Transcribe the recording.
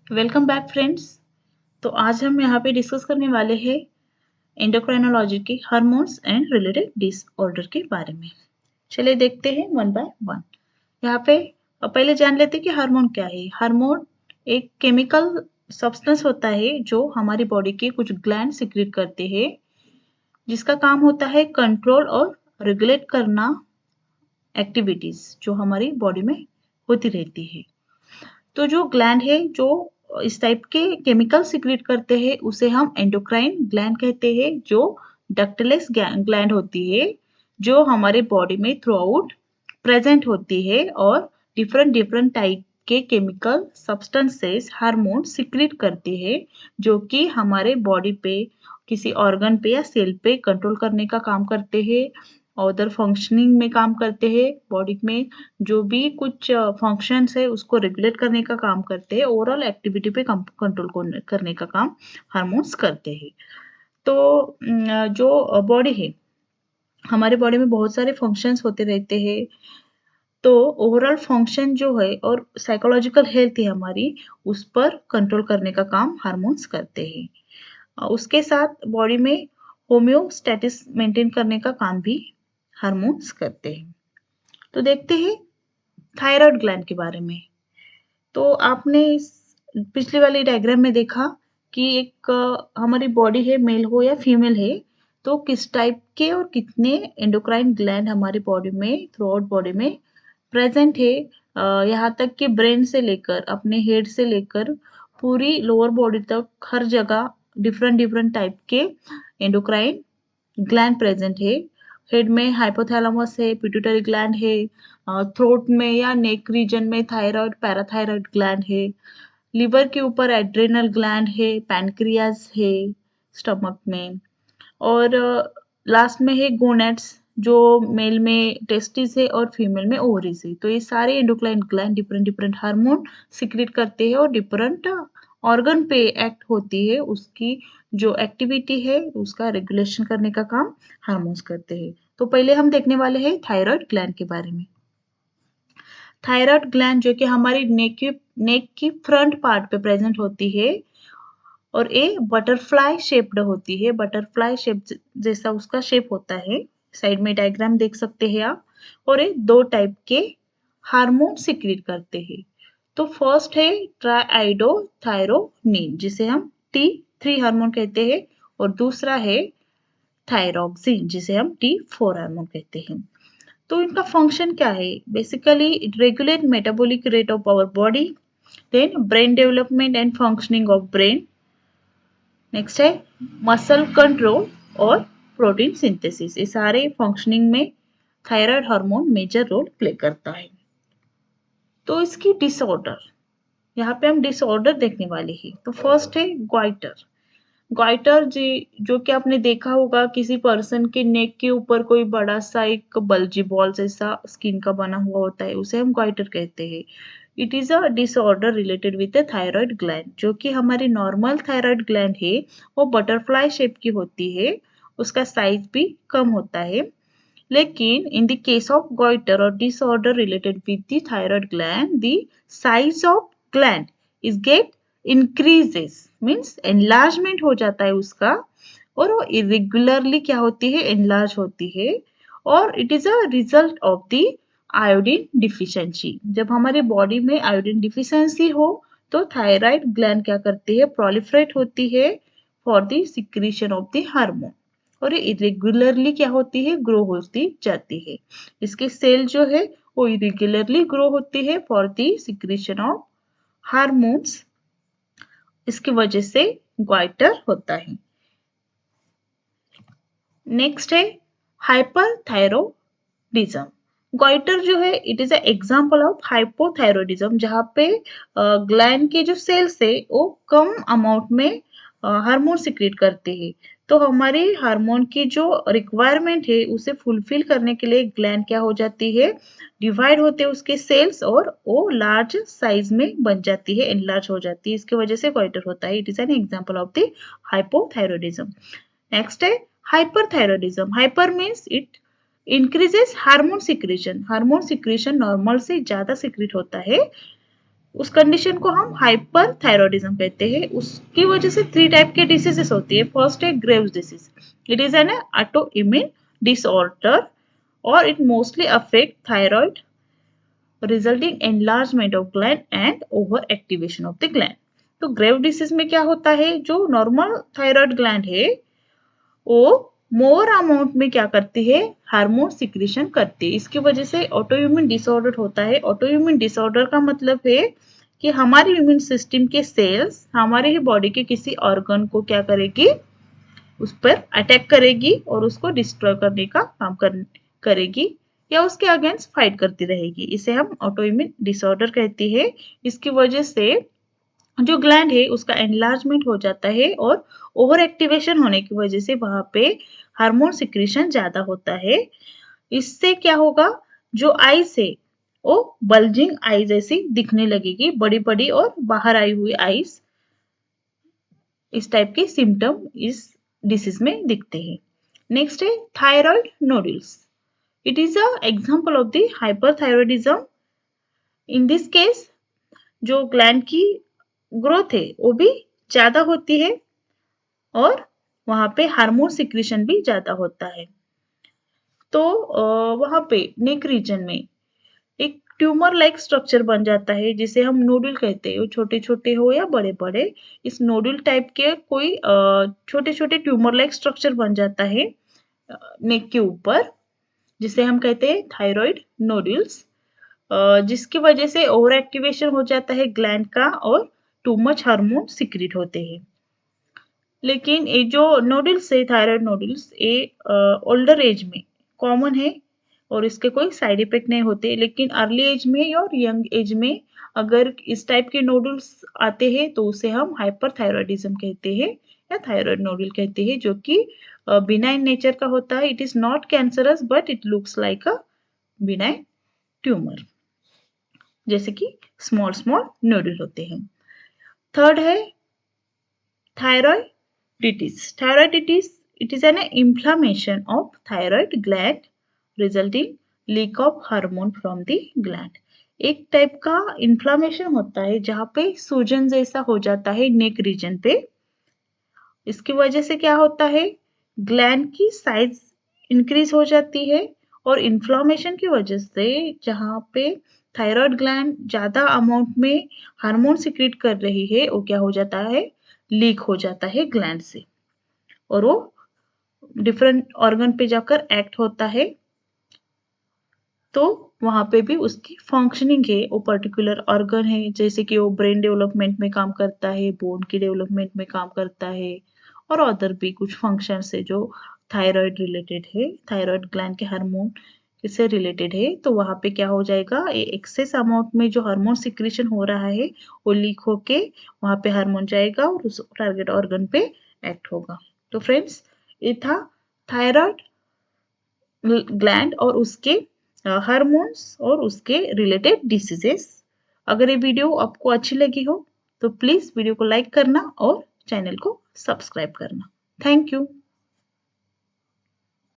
Welcome back friends. तो आज हम यहाँ पे डिस्कस करने वाले हैं एंडोक्राइनोलॉजी के हार्मोन्स एंड रिलेटेड डिसऑर्डर के बारे में। चलिए देखते हैं वन बाय वन। यहाँ पे पहले जान लेते हैं कि हार्मोन क्या है। हार्मोन एक केमिकल सब्सटेंस होता है जो हमारी बॉडी के कुछ ग्लैंड सिक्रेट करते हैं, जिसका काम होता है कंट्रोल और रेगुलेट करना एक्टिविटीज जो हमारी बॉडी में होती रहती है। तो जो ग्लैंड है जो इस टाइप के केमिकल सिक्रेट करते हैं उसे हम एंडोक्राइन ग्लैंड कहते हैं, जो डक्टलेस ग्लैंड होती है जो हमारे बॉडी में थ्रू आउट प्रेजेंट होती है और डिफरेंट डिफरेंट टाइप के केमिकल सब्सटेंसेस हार्मोन सिक्रेट करते हैं, जो कि हमारे बॉडी पे किसी ऑर्गन पे या सेल पे कंट्रोल करने का काम करते हैं, अदर फंक्शनिंग में काम करते हैं, बॉडी में जो भी कुछ फंक्शंस है उसको रेगुलेट करने का काम करते हैं, ओवरऑल एक्टिविटी पे कंट्रोल करने का काम हार्मोन्स करते हैं। तो जो बॉडी है, हमारे बॉडी में बहुत सारे फंक्शंस होते रहते हैं। तो ओवरऑल फंक्शन जो है और साइकोलॉजिकल हेल्थ है हमारी, उस पर कंट्रोल करने का काम हार्मोन्स करते हैं। उसके साथ बॉडी में होम्योस्टेटिस मेंटेन करने का काम भी हार्मोन्स करते हैं। तो देखते हैं थायराइड ग्लैंड के बारे में। तो आपने पिछली वाली डायग्राम में देखा कि एक हमारी बॉडी है, मेल हो या फीमेल है, तो किस टाइप के और कितने एंडोक्राइन ग्लैंड हमारी बॉडी में थ्रू आउट बॉडी में प्रेजेंट है। यहाँ तक कि ब्रेन से लेकर अपने हेड से लेकर पूरी लोअर बॉडी तक हर जगह डिफरेंट डिफरेंट टाइप के एंडोक्राइन ग्लैंड प्रेजेंट है। हेड में हाइपोथैलेमस है, पिट्यूटरी ग्लैंड है, थ्रोट में या नेक रीजन में थायराइड पैराथायराइड ग्लैंड है, लिवर के ऊपर एड्रेनल ग्लैंड है, पैनक्रियाज है स्टमक में, और लास्ट में है गोनेट्स, जो मेल में टेस्टिस है और फीमेल में ओवरीज है। तो ये सारे endocrine gland different different hormone secrete करते हैं और डिफरेंट ऑर्गन पे एक्ट होती है, उसकी जो एक्टिविटी है उसका रेगुलेशन करने का काम हार्मोन्स करते हैं। तो पहले हम देखने वाले हैं थायराइड ग्लैंड के बारे में। थायराइड ग्लैंड जो कि हमारी नेक की फ्रंट पार्ट पे प्रेजेंट होती है और ये बटरफ्लाई शेप्ड होती है। बटरफ्लाई शेप जैसा उसका शेप होता है। साइड में डायग्राम देख सकते हैं आप। और ये दो टाइप के हार्मोन सिक्रेट करते हैं। तो फर्स्ट है ट्राइआइडोथायरोनिन, जिसे हम T3 हार्मोन कहते हैं, और दूसरा है थायरॉक्सिन, जिसे हम T4 हार्मोन कहते हैं। तो इनका फंक्शन क्या है? Basically it regulate metabolic rate of our body, then brain development and functioning of brain, next है मसल कंट्रोल और प्रोटीन सिंथेसिस। ये सारे फंक्शनिंग में thyroid hormone major role play करता है। तो इसकी डिसऑर्डर, यहाँ पे हम डिसऑर्डर देखने वाले हैं। तो फर्स्ट है ग्वाइटर। ग्वाइटर जी जो कि आपने देखा होगा किसी पर्सन के नेक के ऊपर कोई बड़ा सा एक बल्जी बॉल जैसा स्किन का बना हुआ होता है, उसे हम ग्वाइटर कहते हैं। It is a disorder related with the thyroid gland. जो कि हमारी नॉर्मल थायराइड ग्लैंड है वो बटरफ्लाई शेप की होती है, उसका साइज भी कम होता है। लेकिन in the case of goiter और disorder related with the thyroid gland, the size of gland is get increases, means enlargement हो जाता है उसका, और वो irregularly क्या होती है, enlarge होती है, और it is a result of the iodine deficiency। जब हमारे बॉडी में आयोडीन डिफिशियंसी हो तो थायराइड ग्लैंड क्या करती है, प्रोलिफरेट होती है for the secretion of the hormone, और ये इरेगुलरली क्या होती है, ग्रो होती जाती है। इसके सेल जो है वो इरेगुलरली ग्रो होती है for the secretion of hormones. इसकी वजह से ग्वाइटर होता है। नेक्स्ट है हाइपरथायरोडिज्म। ग्वाइटर जो है it is a example of hypothyroidism, जहाँ पे ग्लैंड के जो सेल्स है वो कम अमाउंट में हार्मोन सिक्रेट करते हैं। तो हमारे हार्मोन की जो रिक्वायरमेंट है उसे फुलफिल करने के लिए ग्लैंड क्या हो जाती है, डिवाइड होते हैं उसके सेल्स, और वो लार्ज साइज में बन जाती है, एनलार्ज हो जाती है। इसकी वजह से ग्वाइटर होता है। It is an example of the hypothyroidism. Next है hyperthyroidism. Hyper means it increases hormone secretion. Hormone secretion normal से ज्यादा सिक्रेट होता है उस कंडीशन को हम हाइपर थायरॉयडिज्म कहते हैं। उसकी वजह से 3 टाइप के डिसीजेस होती है। फर्स्ट है Graves disease, it is an auto immune disorder और it mostly affect thyroid resulting enlargement of gland and over activation of the gland. तो ग्रेव डिसीज में क्या होता है, जो नॉर्मल थायराइड ग्लैंड है वो मोर अमाउंट में क्या करती है, हार्मोन सिक्रीशन करती है। इसकी वजह से ऑटोइम्यून डिसऑर्डर होता है। ऑटोइम्यून डिसऑर्डर का मतलब है कि हमारी इम्यून सिस्टम के सेल्स हमारे ही बॉडी के किसी ऑर्गन को क्या करेगी, उस पर अटैक करेगी और उसको डिस्ट्रॉय करने का काम करेगी या उसके अगेंस्ट फाइट करती रहेगी। इसे हम ऑटोइम्यून डिसऑर्डर कहते हैं। इसकी वजह से जो ग्लैंड है उसका एनलार्जमेंट हो जाता है और ओवर एक्टिवेशन होने की वजह से वहां पे हार्मोन सिक्रीशन ज्यादा होता है। इससे क्या होगा, जो आईज है वो बल्जिंग आई जैसी दिखने लगेगी, बड़ी बड़ी और बाहर आई हुई आईज। इस टाइप के सिम्टम इस डिसीज में दिखते हैं। नेक्स्ट है thyroid nodules, it is a example of the hyperthyroidism. In this case जो ग्लैंड की ग्रोथ है वो भी ज्यादा होती है और वहां पे हार्मोन सिक्रीशन भी ज्यादा होता है। तो वहां पे नेक रीजन में एक ट्यूमर लाइक स्ट्रक्चर बन जाता है जिसे हम नोडुल कहते हैं। वो छोटे छोटे हो या बड़े बड़े, इस नोडुल टाइप के कोई छोटे छोटे ट्यूमर लाइक स्ट्रक्चर बन जाता है नेक के ऊपर, जिसे हम कहते हैं थायराइड नोडुल्स, जिसकी वजह से ओवर एक्टिवेशन हो जाता है ग्लैंड का और टू मच हार्मोन सिक्रीट होते हैं। लेकिन ये जो नोडल्स है, थायराइड नोडल्स, ये ओल्डर एज में कॉमन है और इसके कोई साइड इफेक्ट नहीं होते। लेकिन अर्ली एज में और यंग एज में अगर इस टाइप के नोडल्स आते हैं तो उसे हम हाइपरथायरॉयडिज्म कहते हैं या थायराइड नोडल कहते हैं, जो कि बिनाइन नेचर का होता है। It is not cancerous but it looks like a benign tumour, जैसे कि स्मॉल स्मॉल नोडल होते हैं। थर्ड है thyroiditis. Thyroiditis, it is an inflammation of thyroid gland resulting leak of hormone from the gland. एक type का inflammation होता है जहां पे सूजन जैसा हो जाता है नेक रीजन पे। इसकी वजह से क्या होता है, ग्लैंड की साइज इंक्रीज हो जाती है और इन्फ्लामेशन की वजह से जहां पे थायराइड ग्लैंड ज्यादा अमाउंट में हार्मोन सिक्रीट कर रही है वो क्या हो जाता है, लीक हो जाता है ग्लैंड से और वो डिफरेंट ऑर्गन पे जाकर एक्ट होता है। तो वहां पे भी उसकी फंक्शनिंग है, वो पर्टिकुलर ऑर्गन है, जैसे कि वो ब्रेन डेवलपमेंट में काम करता है, बोन की डेवलपमेंट में काम करता है और अदर भी कुछ फंक्शन है जो थायराइड रिलेटेड है, थायराइड ग्लैंड के हार्मोन से रिलेटेड है। तो वहां पे क्या हो जाएगा, एक्सेस अमाउंट में जो हार्मोन सिक्रीशन हो रहा है वो लीक होके वहां पे हार्मोन जाएगा और उस टारगेट ऑर्गन पे एक्ट होगा। तो फ्रेंड्स, ये था थायराइड ग्लैंड और उसके हार्मोन्स और उसके रिलेटेड डिसीजेस। अगर ये वीडियो आपको अच्छी लगी हो तो प्लीज वीडियो को लाइक करना और चैनल को सब्सक्राइब करना। Thank you.